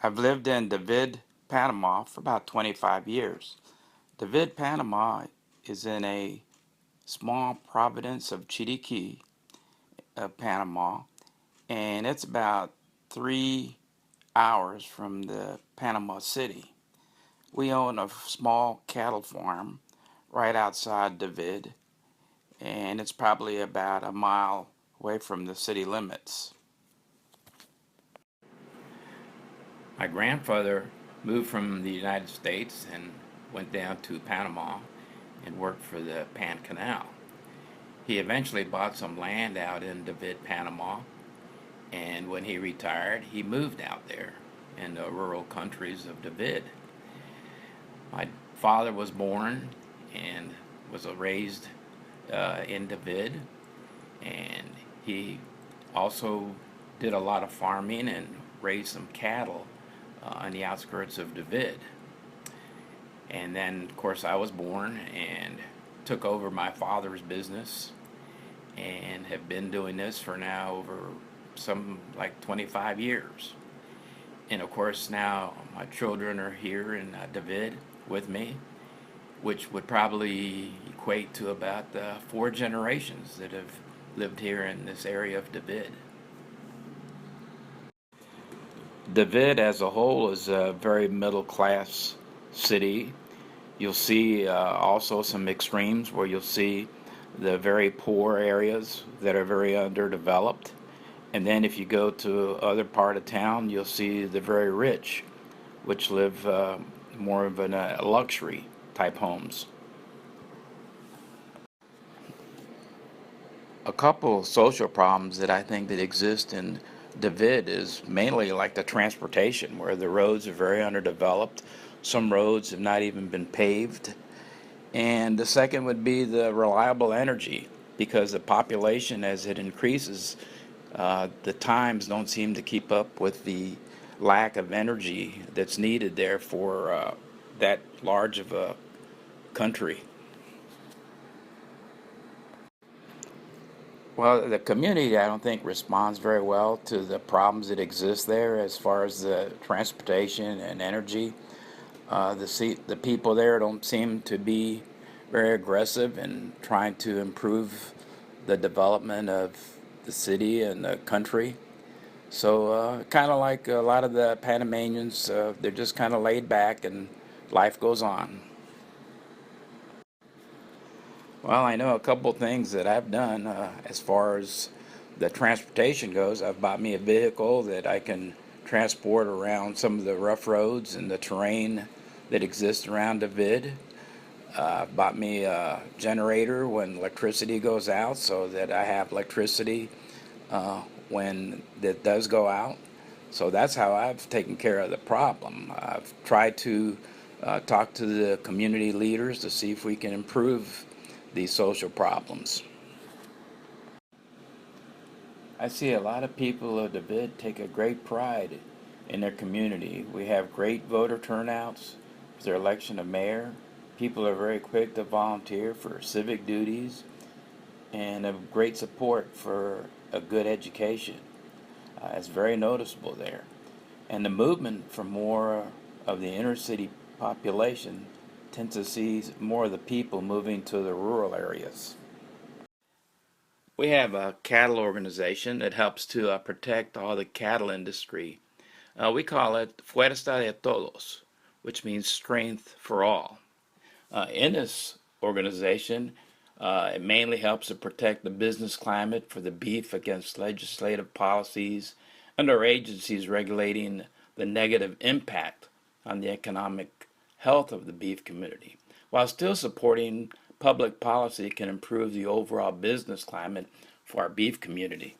I've lived in David, Panama for about 25 years. David, Panama is in a small province of Chiriquí, Panama, and it's about 3 hours from the Panama City. We own a small cattle farm right outside David, and it's probably about a mile away from the city limits. My grandfather moved from the United States and went down to Panama and worked for the Pan Canal. He eventually bought some land out in David, Panama, and when he retired, he moved out there in the rural countries of David. My father was born and was raised in David, and he also did a lot of farming and raised some cattle on the outskirts of David. And then, of course, I was born and took over my father's business and have been doing this for now over some like 25 years. And of course, now my children are here in David with me, which would probably equate to about 4 generations that have lived here in this area of David. David as a whole is a very middle class city. You'll see also some extremes where you'll see the very poor areas that are very underdeveloped. And then if you go to other part of town, you'll see the very rich, which live more of in luxury type homes. A couple social problems that I think that exist in David is mainly like the transportation, where the roads are very underdeveloped. Some roads have not even been paved. And the second would be the reliable energy, because the population, as it increases, the times don't seem to keep up with the lack of energy that's needed there for that large of a country. Well, the community, I don't think, responds very well to the problems that exist there as far as the transportation and energy. The people there don't seem to be very aggressive in trying to improve the development of the city and the country. So, kind of like a lot of the Panamanians, they're just kind of laid back and life goes on. Well, I know a couple things that I've done as far as the transportation goes. I've bought me a vehicle that I can transport around some of the rough roads and the terrain that exists around the vid. Bought me a generator when electricity goes out so that I have electricity when it does go out. So that's how I've taken care of the problem. I've tried to talk to the community leaders to see if we can improve these social problems. I see a lot of people of David take a great pride in their community. We have great voter turnouts for their election of mayor. People are very quick to volunteer for civic duties and have great support for a good education. It's very noticeable there. And the movement for more of the inner city population tends to see more of the people moving to the rural areas. We have a cattle organization that helps to protect all the cattle industry. We call it Fuerza de Todos, which means strength for all. In this organization, it mainly helps to protect the business climate for the beef against legislative policies and our agencies regulating the negative impact on the economic health of the beef community, while still supporting public policy can improve the overall business climate for our beef community.